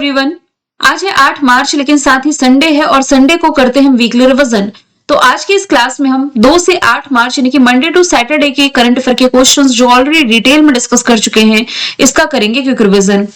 Everyone, आज है 8 मार्च लेकिन साथ ही संडे है और संडे को करते हैं वीकली रिवीजन। तो आज की इस क्लास में हम 2 से 8 मार्च यानी कि मंडे टू सैटरडे के करंट अफेयर के क्वेश्चंस जो ऑलरेडी डिटेल में डिस्कस कर चुके हैं इसका करेंगे क्विक रिवीजन।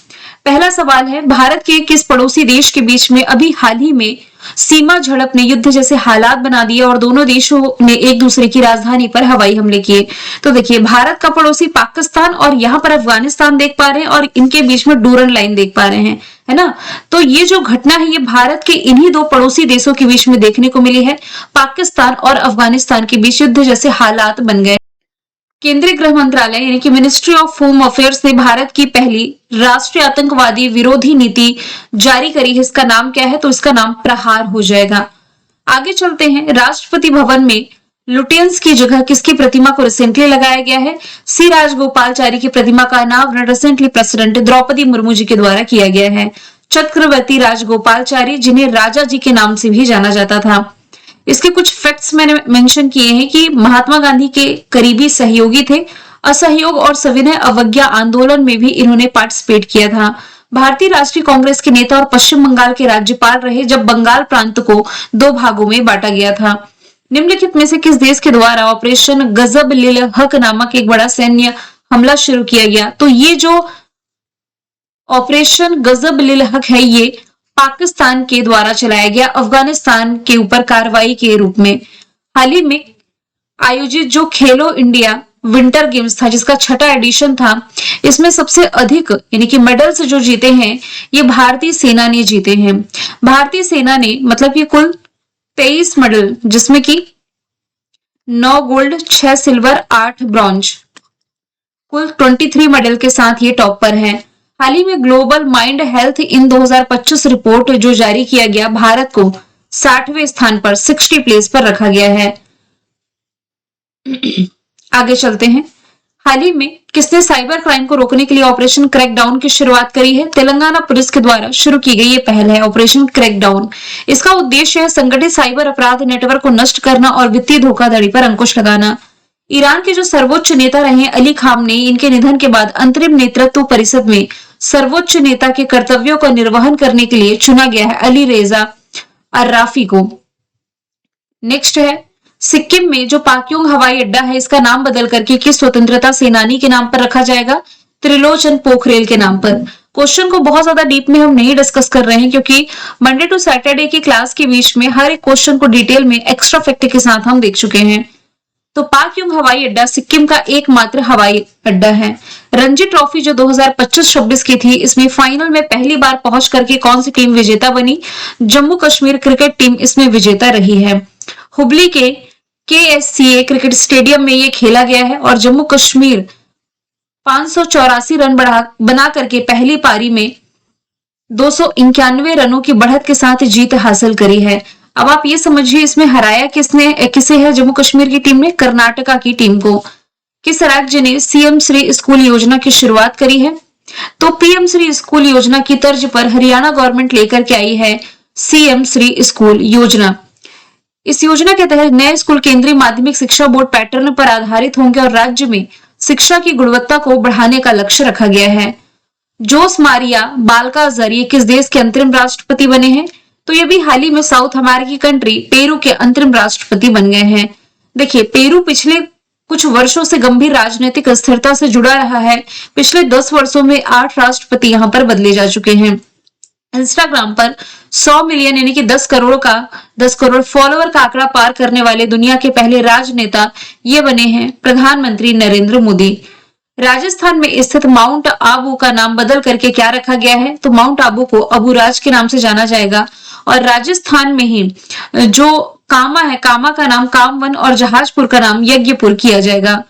पहला सवाल है, भारत के किस पड़ोसी देश के बीच में अभी हाल ही में सीमा झड़प ने युद्ध जैसे हालात बना दिए और दोनों देशों ने एक दूसरे की राजधानी पर हवाई हमले किए। तो देखिए, भारत का पड़ोसी पाकिस्तान और यहाँ पर अफगानिस्तान देख पा रहे हैं और इनके बीच में डूरन लाइन देख पा रहे हैं, है ना। तो ये जो घटना है ये भारत के इन्हीं दो पड़ोसी देशों के बीच में देखने को मिली है। पाकिस्तान और अफगानिस्तान के बीच युद्ध जैसे हालात बन गए। केंद्रीय गृह मंत्रालय यानी कि मिनिस्ट्री ऑफ होम अफेयर्स ने भारत की पहली राष्ट्रीय आतंकवादी विरोधी नीति जारी करी है। इसका नाम क्या है? तो इसका नाम प्रहार हो जाएगा। आगे चलते हैं, राष्ट्रपति भवन में लुटियंस की जगह किसकी प्रतिमा को रिसेंटली लगाया गया है? सी राजगोपालचारी की प्रतिमा का अनावरण रिसेंटली प्रेसिडेंट द्रौपदी मुर्मू जी के द्वारा किया गया है। चक्रवर्ती राजगोपालचारी, जिन्हें राजा जी के नाम से भी जाना जाता था। इसके कुछ फैक्ट्स मैंने मेंशन किए हैं कि महात्मा गांधी के करीबी सहयोगी थे। असहयोग और सविनय अवज्ञा आंदोलन में भी इन्होंने पार्टिसिपेट किया था। भारतीय राष्ट्रीय कांग्रेस के नेता और पश्चिम बंगाल के राज्यपाल रहे जब बंगाल प्रांत को 2 भागों में बांटा गया था। निम्नलिखित में से किस देश के द्वारा ऑपरेशन गजब-उल-हक नामक एक बड़ा सैन्य हमला शुरू किया गया? तो ये जो ऑपरेशन गजब-उल-हक है ये पाकिस्तान के द्वारा चलाया गया अफगानिस्तान के ऊपर कार्रवाई के रूप में। हाल ही में आयोजित जो खेलो इंडिया विंटर गेम्स था जिसका 6ठा एडिशन था, इसमें सबसे अधिक यानी कि मेडल्स जो जीते हैं ये भारतीय सेना ने जीते हैं। भारतीय सेना ने मतलब ये कुल 23 मेडल, जिसमें कि 9 गोल्ड, 6 सिल्वर, 8 ब्रॉन्ज, कुल 23 मेडल के साथ ये टॉप पर है। हाल ही में ग्लोबल माइंड हेल्थ इन 2025 रिपोर्ट जो जारी किया गया, भारत को 60वें स्थान पर 60 प्लेस पर रखा गया है। आगे चलते हैं, हाल ही में किसने साइबर क्राइम को रोकने के लिए ऑपरेशन क्रैकडाउन की शुरुआत करी है? तेलंगाना पुलिस के द्वारा शुरू की गई ये पहल है ऑपरेशन क्रैकडाउन। इसका उद्देश्य है संगठित साइबर अपराध नेटवर्क को नष्ट करना और वित्तीय धोखाधड़ी पर अंकुश लगाना। ईरान के जो सर्वोच्च नेता रहे अली खामनेई, इनके निधन के बाद अंतरिम नेतृत्व परिषद में सर्वोच्च नेता के कर्तव्यों का निर्वहन करने के लिए चुना गया है अली रेजा अर्राफी को। नेक्स्ट है, सिक्किम में जो पाक्योंग हवाई अड्डा है इसका नाम बदल करके किस स्वतंत्रता सेनानी के नाम पर रखा जाएगा? त्रिलोचन पोखरेल के नाम पर। क्वेश्चन को बहुत ज्यादा डीप में हम नहीं डिस्कस कर रहे हैं क्योंकि मंडे टू सैटरडे की क्लास के बीच में हर एक क्वेश्चन को डिटेल में एक्स्ट्रा फैक्ट के साथ हम देख चुके हैं। तो पाक्योंग हवाई अड्डा सिक्किम का एकमात्र हवाई अड्डा है। रणजी ट्रॉफी जो 2025-26 की थी, इसमें फाइनल में पहली बार पहुंच करके कौन सी टीम विजेता बनी? जम्मू कश्मीर क्रिकेट टीम इसमें विजेता रही है। हुबली के KSCA क्रिकेट स्टेडियम में ये खेला गया है और जम्मू कश्मीर 584 रन बना करके पहली पारी में 291 रनों की बढ़त के साथ जीत हासिल करी है। अब आप ये समझिए इसमें हराया किसे है? जम्मू कश्मीर की टीम ने कर्नाटका की टीम को। किस राज्य ने CM श्री स्कूल योजना की शुरुआत करी है? तो PM श्री स्कूल योजना की तर्ज पर हरियाणा गवर्नमेंट लेकर के आई है CM श्री स्कूल योजना। इस योजना के तहत नए स्कूल केंद्रीय माध्यमिक शिक्षा बोर्ड पैटर्न पर आधारित होंगे और राज्य में शिक्षा की गुणवत्ता को बढ़ाने का लक्ष्य रखा गया है। जोस मारिया बाल्काज़र ये किस देश के अंतरिम राष्ट्रपति बने हैं? तो ये भी हाल ही में साउथ अमेरिकी कंट्री पेरू के अंतरिम राष्ट्रपति बन गए हैं। देखिए, पेरू पिछले कुछ वर्षों से गंभीर राजनीतिक अस्थिरता से जुड़ा रहा है। पिछले 10 वर्षों में 8 राष्ट्रपति यहाँ पर बदले जा चुके हैं। इंस्टाग्राम पर 100 मिलियन यानी कि 10 करोड़ फॉलोअर का आंकड़ा पार करने वाले दुनिया के पहले राजनेता ये बने हैं प्रधानमंत्री नरेंद्र मोदी। राजस्थान में स्थित माउंट आबू का नाम बदल करके क्या रखा गया है? तो माउंट आबू को अबूराज के नाम से जाना जाएगा और राजस्थान में ही जो कामा है, कामा का नाम कामवन और जहाजपुर का नाम यज्ञपुर किया जाएगा।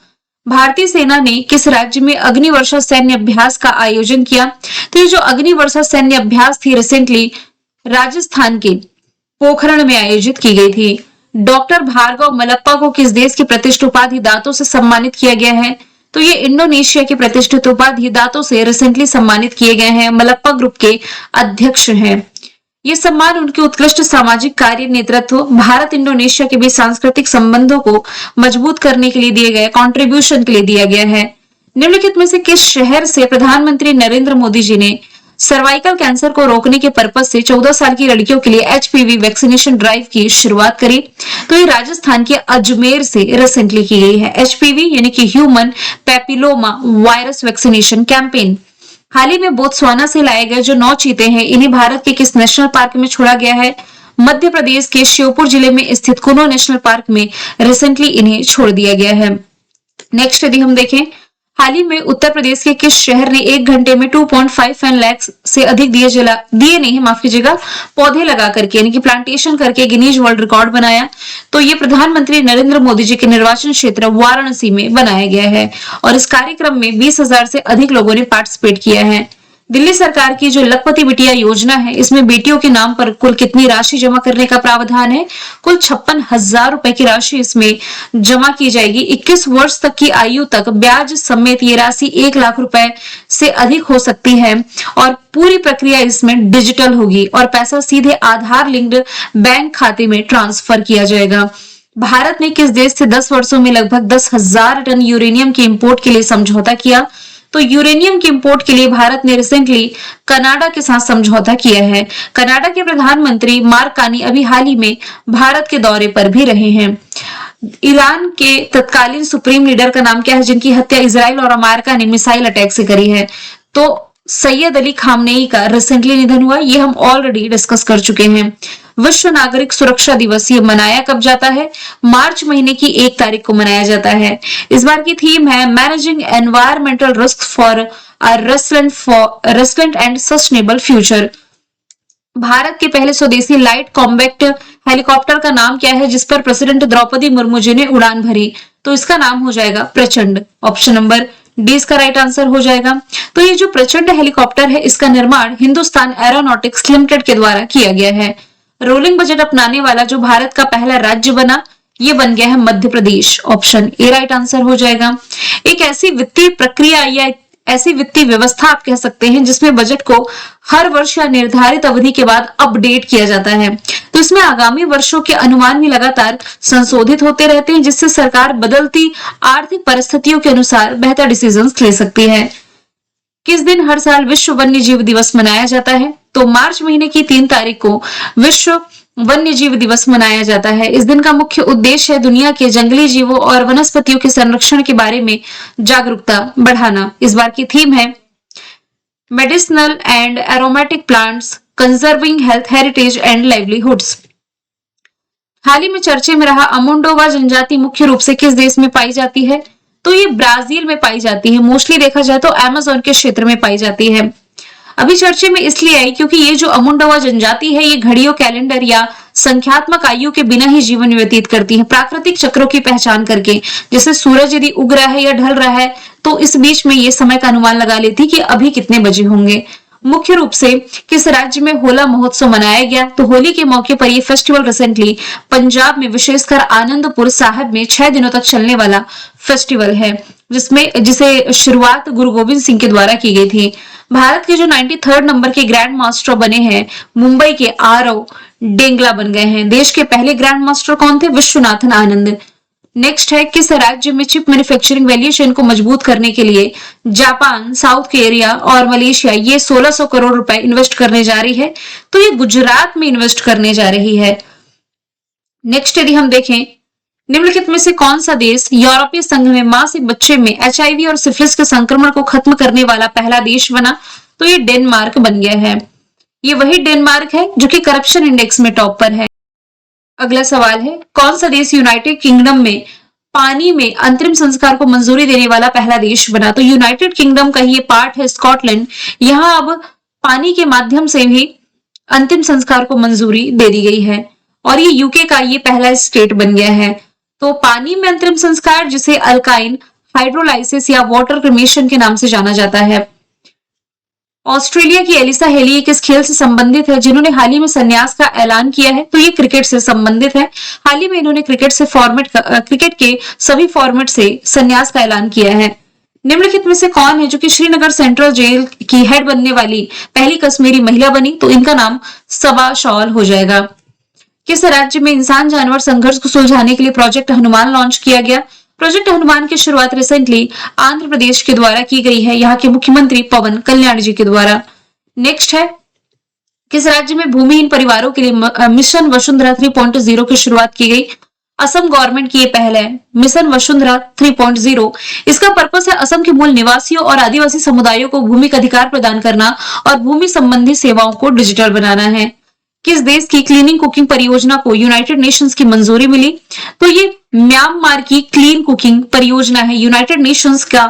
भारतीय सेना ने किस राज्य में अग्निवर्षा सैन्य अभ्यास का आयोजन किया? तो ये जो अग्निवर्षा सैन्य अभ्यास थी रिसेंटली राजस्थान के पोखरण में आयोजित की गई थी। डॉक्टर भार्गव मलप्पा को किस देश की प्रतिष्ठित उपाधि दातों से सम्मानित किया गया है? तो ये इंडोनेशिया की प्रतिष्ठित उपाधि दातों से रिसेंटली सम्मानित किए गए हैं। मलप्पा ग्रुप के अध्यक्ष हैं। ये सम्मान उनके उत्कृष्ट सामाजिक कार्य नेतृत्व, भारत इंडोनेशिया के बीच सांस्कृतिक संबंधों को मजबूत करने के लिए दिए गए कंट्रीब्यूशन के लिए दिया गया है। निम्नलिखित में से किस शहर से प्रधानमंत्री नरेंद्र मोदी जी ने सर्वाइकल कैंसर को रोकने के पर्पज से 14 साल की लड़कियों के लिए एचपीवी वैक्सीनेशन ड्राइव की शुरुआत करी। तो ये राजस्थान के अजमेर से रिसेंटली की गई है। एचपीवी यानी कि human papilloma virus vaccination campaign. हाल ही में बोत्सवाना से लाए गए जो 9 चीते हैं, इन्हें भारत के किस नेशनल पार्क में छोड़ा गया है? मध्य प्रदेश के श्योपुर जिले में स्थित कुनो नेशनल पार्क में रिसेंटली इन्हें छोड़ दिया गया है। नेक्स्ट यदि हम देखें, हाल ही में उत्तर प्रदेश के किस शहर ने 1 घंटे में 2.51 लाख से अधिक पौधे लगा करके यानी कि प्लांटेशन करके गिनीज वर्ल्ड रिकॉर्ड बनाया? तो ये प्रधानमंत्री नरेंद्र मोदी जी के निर्वाचन क्षेत्र वाराणसी में बनाया गया है और इस कार्यक्रम में 20,000 से अधिक लोगों ने पार्टिसिपेट किया है। दिल्ली सरकार की जो लखपति बिटिया योजना है, इसमें बेटियों के नाम पर कुल कितनी राशि जमा करने का प्रावधान है? कुल 56,000 रुपए की राशि इसमें जमा की जाएगी। 21 वर्ष तक की आयु तक ब्याज समेत ये राशि 1 लाख रुपए से अधिक हो सकती है और पूरी प्रक्रिया इसमें डिजिटल होगी और पैसा सीधे आधार लिंक्ड बैंक खाते में ट्रांसफर किया जाएगा। भारत ने किस देश से 10 वर्षों में लगभग 10,000 टन यूरेनियम के इंपोर्ट के लिए समझौता किया? तो यूरेनियम के इंपोर्ट के लिए भारत ने रिसेंटली कनाडा के साथ समझौता किया है। कनाडा के प्रधानमंत्री मार्क कार्नी अभी हाल ही में भारत के दौरे पर भी रहे हैं। ईरान के तत्कालीन सुप्रीम लीडर का नाम क्या है जिनकी हत्या इजराइल और अमेरिका ने मिसाइल अटैक से करी है? तो सैयद अली खामनेई का रिसेंटली निधन हुआ, ये हम ऑलरेडी डिस्कस कर चुके हैं। विश्व नागरिक सुरक्षा दिवस ये मनाया कब जाता है? मार्च महीने की 1 तारीख को मनाया जाता है। इस बार की थीम है managing environmental risk for a resilient and sustainable future. Bharat के पहले स्वदेशी लाइट कॉम्बैक्ट हेलीकॉप्टर का नाम क्या है जिस पर प्रेसिडेंट द्रौपदी मुर्मू जी ने उड़ान भरी? तो इसका नाम हो जाएगा प्रचंड। ऑप्शन नंबर डी इसका राइट आंसर हो जाएगा। तो ये जो प्रचंड हेलीकॉप्टर है, इसका निर्माण हिंदुस्तान एरोनॉटिक्स लिमिटेड के द्वारा किया गया है। रोलिंग बजट अपनाने वाला जो भारत का पहला राज्य बना, ये बन गया है Madhya Pradesh. Option A right answer हो जाएगा। एक ऐसी वित्तीय प्रक्रिया या ऐसी वित्तीय व्यवस्था आप कह सकते हैं जिसमें बजट को हर वर्ष या निर्धारित अवधि के बाद अपडेट किया जाता है। तो इसमें आगामी वर्षों के अनुमान भी लगातार संशोधित होते रहते हैं जिससे सरकार बदलती आर्थिक परिस्थितियों के अनुसार बेहतर डिसीजंस ले सकती है। किस दिन हर साल विश्व वन्य जीव दिवस मनाया जाता है? तो मार्च महीने की 3 तारीख को विश्व वन्य जीव दिवस मनाया जाता है। इस दिन का मुख्य उद्देश्य है दुनिया के जंगली जीवों और वनस्पतियों के संरक्षण के बारे में जागरूकता बढ़ाना। इस बार की थीम है medicinal and aromatic plants conserving health heritage and livelihoods. हाल ही में चर्चे में रहा अमुंडोवा जनजाति मुख्य रूप से किस देश में पाई जाती है? तो ये ब्राजील में पाई जाती है। मोस्टली देखा जाए तो अमेज़न के क्षेत्र में पाई जाती है। अभी चर्चे में इसलिए आई क्योंकि ये जो अमुंडोवा जनजाति है, ये घड़ियों, कैलेंडर या संख्यात्मक आयु के बिना ही जीवन व्यतीत करती है, प्राकृतिक चक्रों की पहचान करके। जैसे सूरज यदि उग रहा है या ढल रहा है तो इस बीच में ये समय का अनुमान लगा लेती कि अभी कितने बजे होंगे। मुख्य रूप से किस राज्य में होला महोत्सव मनाया गया? तो होली के मौके पर यह फेस्टिवल रिसेंटली पंजाब में विशेषकर आनंदपुर साहिब में 6 दिनों तक चलने वाला फेस्टिवल है जिसे शुरुआत गुरु गोविंद सिंह के द्वारा की गई थी। भारत के जो 93rd नंबर के ग्रैंड मास्टर बने हैं, मुंबई के आरव डेंगला बन गए हैं। देश के पहले ग्रैंड मास्टर कौन थे? विश्वनाथन आनंद। नेक्स्ट है किस राज्य में चिप मैन्युफैक्चरिंग वैल्यू चेन को मजबूत करने के लिए जापान, साउथ कोरिया और मलेशिया ये 1600 करोड़ रुपए इन्वेस्ट करने जा रही है? तो ये गुजरात में इन्वेस्ट करने जा रही है। नेक्स्ट यदि हम देखें, निम्नलिखित में से कौन सा देश यूरोपीय संघ में मां से बच्चे में एचआईवी और सिफिलिस के संक्रमण को खत्म करने वाला पहला देश बना? तो ये डेनमार्क बन गया है। ये वही डेनमार्क है जो कि करप्शन इंडेक्स में टॉप पर है। अगला सवाल है, कौन सा देश यूनाइटेड किंगडम में पानी में अंतरिम संस्कार को मंजूरी देने वाला पहला देश बना? तो यूनाइटेड किंगडम का ये पार्ट है स्कॉटलैंड। यहां अब पानी के माध्यम से भी अंतिम संस्कार को मंजूरी दे दी गई है और ये यूके का ये पहला स्टेट बन गया है। तो पानी में अंतरिम संस्कार जिसे अल्काइन हाइड्रोलाइसिस या वाटर क्रिमेशन के नाम से जाना जाता है। ऑस्ट्रेलिया की एलिसा हेली किस खेल से संबंधित है जिन्होंने हाल ही में संन्यास का ऐलान किया है? तो ये क्रिकेट से संबंधित है। हाल ही में इन्होंने क्रिकेट के सभी फॉर्मेट से संन्यास का ऐलान किया है। निम्नलिखित में से कौन है जो कि श्रीनगर सेंट्रल जेल की हेड बनने वाली पहली कश्मीरी महिला बनी? तो इनका नाम सबा शॉल हो जाएगा। किस राज्य में इंसान जानवर संघर्ष को सुलझाने के लिए प्रोजेक्ट हनुमान लॉन्च किया गया? प्रोजेक्ट हनुमान की शुरुआत रिसेंटली आंध्र प्रदेश के द्वारा की गई है, यहाँ के मुख्यमंत्री पवन कल्याण जी के द्वारा। नेक्स्ट है, किस राज्य में भूमिहीन परिवारों के लिए मिशन वसुंधरा 3.0 की शुरुआत की गई? असम गवर्नमेंट की ये पहल है, मिशन वसुंधरा 3.0। इसका पर्पस है असम के मूल निवासियों और आदिवासी समुदायों को भूमि का अधिकार प्रदान करना और भूमि संबंधी सेवाओं को डिजिटल बनाना है। किस देश की क्लीनिंग कुकिंग परियोजना को यूनाइटेड नेशंस की मंजूरी मिली? तो ये म्यांमार की क्लीन कुकिंग परियोजना है, यूनाइटेड नेशंस का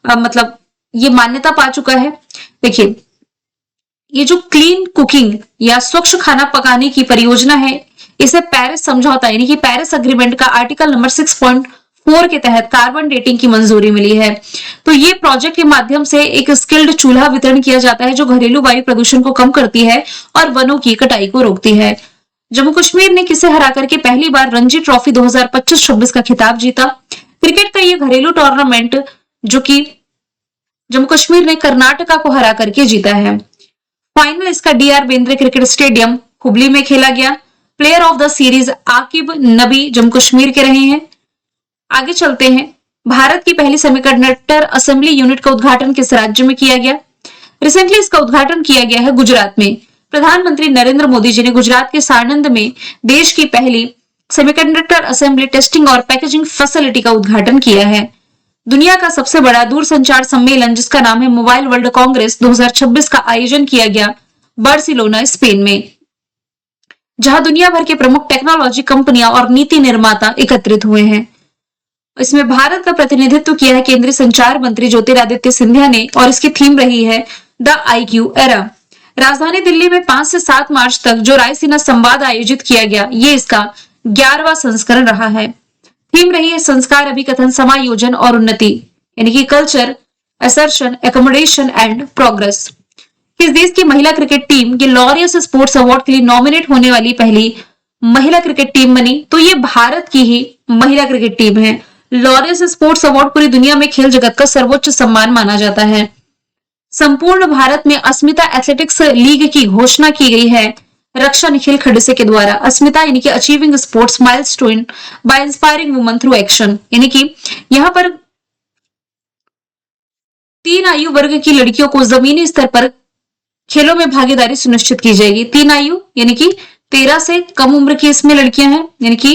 मतलब ये मान्यता पा चुका है। देखिए, ये जो क्लीन कुकिंग या स्वच्छ खाना पकाने की परियोजना है, इसे पेरिस समझौता यानी कि पेरिस अग्रीमेंट का आर्टिकल नंबर 6.4 के तहत कार्बन डेटिंग की मंजूरी मिली है। तो ये प्रोजेक्ट के माध्यम से एक स्किल्ड चूल्हा वितरण किया जाता है जो घरेलू वायु प्रदूषण को कम करती है और वनों की कटाई को रोकती है। जम्मू कश्मीर ने किसे हरा करके पहली बार रणजी ट्रॉफी 2025-26 का खिताब जीता? क्रिकेट का ये घरेलू टूर्नामेंट जो कि जम्मू कश्मीर ने कर्नाटका को हरा करके जीता है। फाइनल इसका DR Bendre cricket stadium Hubli में खेला गया। Player of the series Aqib Nabi Jammu Kashmir के रहे हैं। आगे चलते हैं, भारत की पहली सेमीकंडक्टर असेंबली यूनिट का उद्घाटन किस राज्य में किया गया? रिसेंटली इसका उद्घाटन किया गया है गुजरात में। प्रधानमंत्री नरेंद्र मोदी जी ने गुजरात के साणंद में देश की पहली सेमीकंडक्टर असेंबली टेस्टिंग और पैकेजिंग फैसिलिटी का उद्घाटन किया है। दुनिया का सबसे बड़ा दूरसंचार सम्मेलन जिसका नाम है मोबाइल वर्ल्ड कांग्रेस 2026 का आयोजन किया गया बार्सिलोना स्पेन में, जहां दुनिया भर के प्रमुख टेक्नोलॉजी कंपनियां और नीति निर्माता एकत्रित हुए हैं। इसमें भारत का प्रतिनिधित्व किया है केंद्रीय संचार मंत्री ज्योतिरादित्य सिंधिया ने और इसकी थीम रही है द IQ एरा। राजधानी दिल्ली में 5 से 7 मार्च तक जो रायसीना संवाद आयोजित किया गया, ये इसका 11वां संस्करण रहा है। थीम रही है संस्कार, अभिकथन, समायोजन और उन्नति, यानी कि culture, assertion, accommodation and progress. किस देश की महिला क्रिकेट टीम के लॉरियस स्पोर्ट्स अवार्ड के लिए नॉमिनेट होने वाली पहली महिला क्रिकेट टीम बनी? तो ये भारत की ही महिला क्रिकेट टीम है। लॉरियस स्पोर्ट्स अवार्ड पूरी दुनिया में खेल जगत का सर्वोच्च सम्मान माना जाता है। संपूर्ण भारत में अस्मिता एथलेटिक्स लीग की घोषणा की गई है रक्षा निखिल खड़से के द्वारा। अस्मिता यानी कि achieving sports milestone by inspiring woman through action, यानी कि यहाँ पर 3 आयु वर्ग की लड़कियों को जमीनी स्तर पर खेलों में भागीदारी सुनिश्चित की जाएगी। 3 आयु यानी कि 13 से कम उम्र की इसमें लड़कियां हैं, यानी कि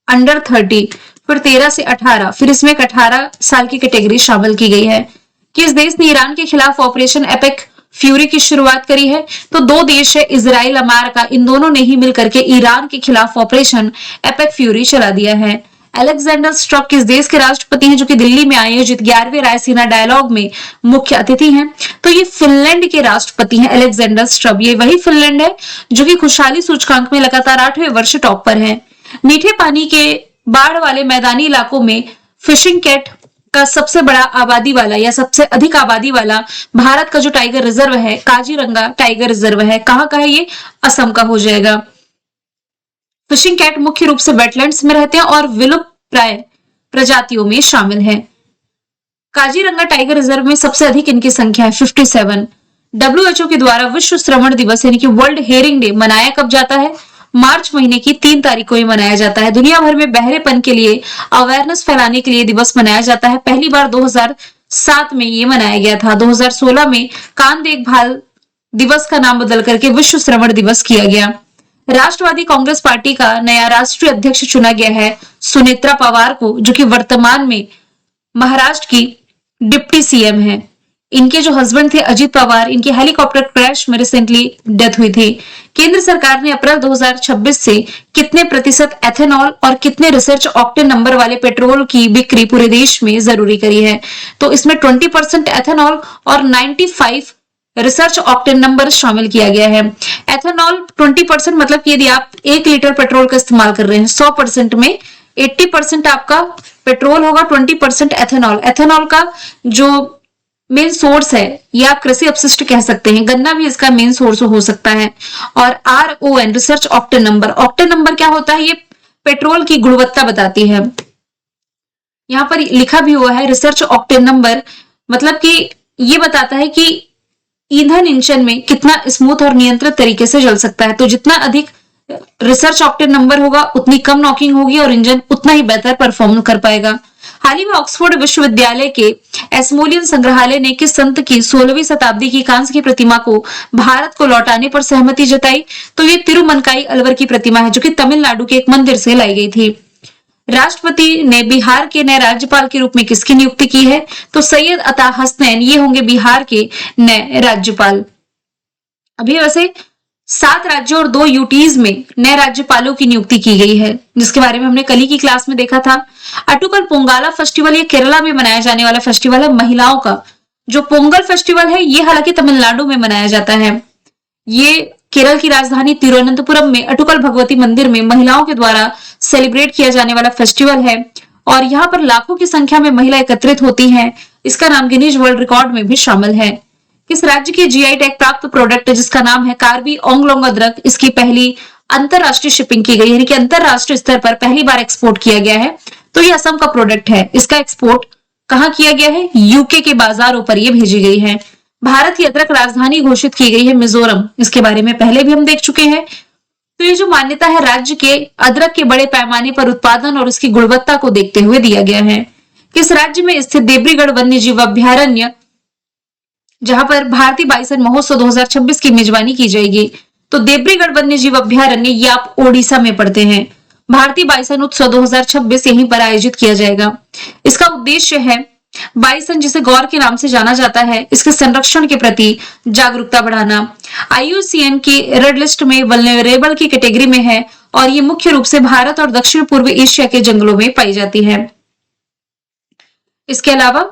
अंडर 30, फिर 13 से 18, फिर इसमें एक 18 साल की कैटेगरी शामिल की गई है। किस देश ने ईरान के खिलाफ ऑपरेशन एपिक फ्यूरी की शुरुआत करी है? तो 2 देश है, इजराइल, अमेरिका, इन दोनों ने ही मिलकर के ईरान के खिलाफ ऑपरेशन एपिक फ्यूरी चला दिया है। अलेक्जेंडर स्ट्रब किस देश के राष्ट्रपति हैं जो कि दिल्ली में आयोजित 11वें रायसीना डायलॉग में मुख्य अतिथि हैं? तो ये फिनलैंड के राष्ट्रपति हैं अलेक्जेंडर स्ट्रब। ये वही फिनलैंड है जो कि खुशहाली सूचकांक में लगातार 8वें वर्ष टॉप पर है। मीठे पानी के बाढ़ वाले मैदानी इलाकों में फिशिंग कैट का सबसे बड़ा आबादी वाला या सबसे अधिक आबादी वाला भारत का जो टाइगर रिजर्व है, काजीरंगा टाइगर रिजर्व है, कहाँ का है ये? असम का हो जाएगा। फिशिंग कैट मुख्य रूप से वेटलैंड्स में रहते हैं और विलुप्त प्राय प्रजातियों में शामिल है। काजीरंगा टाइगर रिजर्व में सबसे अधिक इनकी संख्या है 57। WHO के द्वारा विश्व श्रवण दिवस यानी कि वर्ल्ड हेयरिंग डे मनाया कब जाता है? मार्च महीने की 3 तारीख को ही मनाया जाता है। दुनिया भर में बहरेपन के लिए अवेयरनेस फैलाने के लिए दिवस मनाया जाता है। पहली बार 2007 में ये मनाया गया था। 2016 में कान देखभाल दिवस का नाम बदल करके विश्व श्रवण दिवस किया गया। राष्ट्रवादी कांग्रेस पार्टी का नया राष्ट्रीय अध्यक्ष चुना गया है सुनेत्रा पवार को, जो कि वर्तमान में महाराष्ट्र की डिप्टी सीएम है। इनके जो हस्बैंड थे अजित पवार, इनकी हेलीकॉप्टर क्रैश में रिसेंटली डेथ हुई थी। केंद्र सरकार ने अप्रैल 2026 से कितने प्रतिशत एथेनॉल और कितने रिसर्च ऑक्टेन नंबर वाले पेट्रोल की बिक्री पूरे देश में जरूरी करी है? तो इसमें 20% एथेनॉल और 95 रिसर्च ऑक्टेन नंबर शामिल किया गया है। एथेनॉल 20% मतलब कि यदि आप 1 लीटर पेट्रोल का इस्तेमाल कर रहे हैं 100% में 80% आपका पेट्रोल होगा, 20% एथेनॉल। एथेनॉल का जो मेन सोर्स है या आप कृषि अपशिष्ट कह सकते हैं, गन्ना भी इसका मेन सोर्स हो सकता है। और RON research octane number, octane number क्या होता है? ये पेट्रोल की गुणवत्ता बताती है। यहाँ पर लिखा भी हुआ है रिसर्च ऑक्टेन नंबर, मतलब कि ये बताता है कि ईंधन इंजन में कितना स्मूथ और नियंत्रित तरीके से जल सकता है। तो जितना अधिक रिसर्च ऑक्टेन नंबर होगा उतनी कम नॉकिंग होगी और इंजन उतना ही बेहतर परफॉर्म कर पाएगा। हाल ही में ऑक्सफोर्ड विश्वविद्यालय के एस्मोलियन संग्रहालय ने किस संत की 16वीं शताब्दी की कांस्य की प्रतिमा को भारत को लौटाने पर सहमति जताई? तो ये तिरुमनकाई अलवर की प्रतिमा है, जो कि तमिलनाडु के एक मंदिर से लाई गई थी। राष्ट्रपति ने बिहार के नए राज्यपाल के रूप में किसकी नियुक्ति की है? तो सैयद अता हसनैन, ये होंगे बिहार के नए राज्यपाल। अभी वैसे 7 राज्यों और 2 यूटीज में नए राज्यपालों की नियुक्ति की गई है, जिसके बारे में हमने कल ही की क्लास में देखा था। अटुकल पोंगाला फेस्टिवल, ये केरला में मनाया जाने वाला फेस्टिवल है महिलाओं का। जो पोंगल फेस्टिवल है, ये हालांकि तमिलनाडु में मनाया जाता है। ये केरल की राजधानी तिरुवनंतपुरम में अटुकल भगवती मंदिर में महिलाओं के द्वारा सेलिब्रेट किया जाने वाला फेस्टिवल है और यहाँ पर लाखों की संख्या में महिला एकत्रित होती हैं। इसका नाम गिनीज वर्ल्ड रिकॉर्ड में भी शामिल है। किस राज्य की जीआई टैग प्राप्त प्रोडक्ट है जिसका नाम है कार्बी ओंगलोंग अदरक? इसकी पहली अंतरराष्ट्रीय शिपिंग की गई, यानी कि अंतरराष्ट्रीय स्तर पर पहली बार एक्सपोर्ट किया गया है। तो ये असम का प्रोडक्ट है। इसका एक्सपोर्ट कहाँ किया गया है? यूके के बाजारों पर ये भेजी गई है। भारत की अदरक राजधानी घोषित की गई है मिजोरम। इसके बारे में पहले भी हम देख चुके हैं। तो ये जो मान्यता है राज्य के अदरक के बड़े पैमाने पर उत्पादन और उसकी गुणवत्ता को देखते हुए दिया गया है। किस राज्य में स्थित देब्रीगढ़ वन्य जीव अभ्यारण्य, जहां पर भारतीय बाइसन महोत्सव 2026 की मेजबानी की जाएगी? तो देब्रीगढ़ वन्य जीव अभ्यारण्य, ये आप ओडिशा में पड़ते हैं। भारतीय बाइसन उत्सव 2026 यहीं पर आयोजित किया जाएगा। इसका उद्देश्य है बाइसन, जिसे गौर के नाम से जाना जाता है, इसके संरक्षण के प्रति जागरूकता बढ़ाना। IUCN की रेड लिस्ट में वल्नरेबल की कैटेगरी में है और ये मुख्य रूप से भारत और दक्षिण पूर्व एशिया के जंगलों में पाई जाती है। इसके अलावा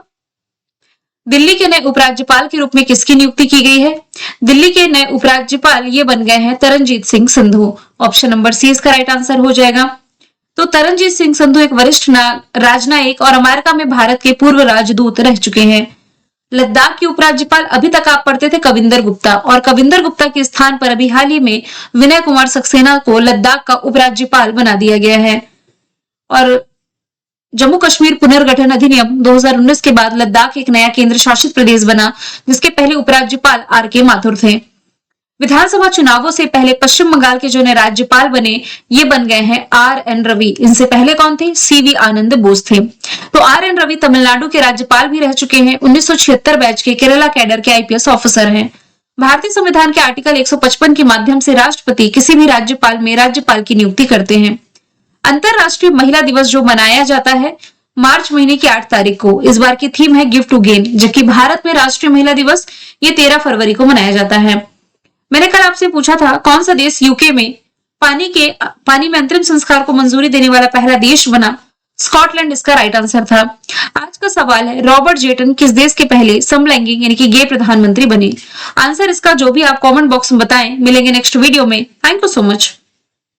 दिल्ली के नए उपराज्यपाल के रूप में किसकी नियुक्ति की गई है? दिल्ली के नए उपराज्यपाल ये बन गए हैं Taranjit Singh Sandhu. Option number C इसका राइट आंसर हो जाएगा। तो तरनजीत सिंह संधू एक वरिष्ठ राजनयिक और अमेरिका में भारत के पूर्व राजदूत रह चुके हैं। लद्दाख के उपराज्यपाल अभी तक आप पढ़ते थे कविंदर गुप्ता, और कविंदर गुप्ता के स्थान पर अभी हाल ही में विनय कुमार सक्सेना को लद्दाख का उपराज्यपाल बना दिया गया है। और जम्मू कश्मीर पुनर्गठन अधिनियम 2019 के बाद लद्दाख एक नया केंद्र शासित प्रदेश बना, जिसके पहले उपराज्यपाल RK माथुर थे। विधानसभा चुनावों से पहले पश्चिम बंगाल के जो नए राज्यपाल बने, ये बन गए हैं RN रवि। इनसे पहले कौन थे? CV आनंद बोस थे। तो RN रवि तमिलनाडु के राज्यपाल भी रह चुके हैं। 1976 बैच के केरला कैडर के IPS ऑफिसर हैं। भारतीय संविधान के आर्टिकल 155 के माध्यम से राष्ट्रपति किसी भी राज्यपाल में राज्यपाल की नियुक्ति करते हैं। अंतरराष्ट्रीय महिला दिवस जो मनाया जाता है मार्च महीने की 8 तारीख को, इस बार की थीम है गिव टू गेन, जबकि भारत में राष्ट्रीय महिला दिवस ये 13 फरवरी को मनाया जाता है। मैंने कल आपसे पूछा था कौन सा देश यूके में पानी में अंतरिम संस्कार को मंजूरी देने वाला पहला देश बना? स्कॉटलैंड इसका राइट आंसर था। आज का सवाल है रॉबर्ट जेटन किस देश के पहले समलैंगिक यानी कि गे प्रधानमंत्री बने? आंसर इसका जो भी आप कमेंट बॉक्स में बताएं। मिलेंगे नेक्स्ट वीडियो में। Thank you so much.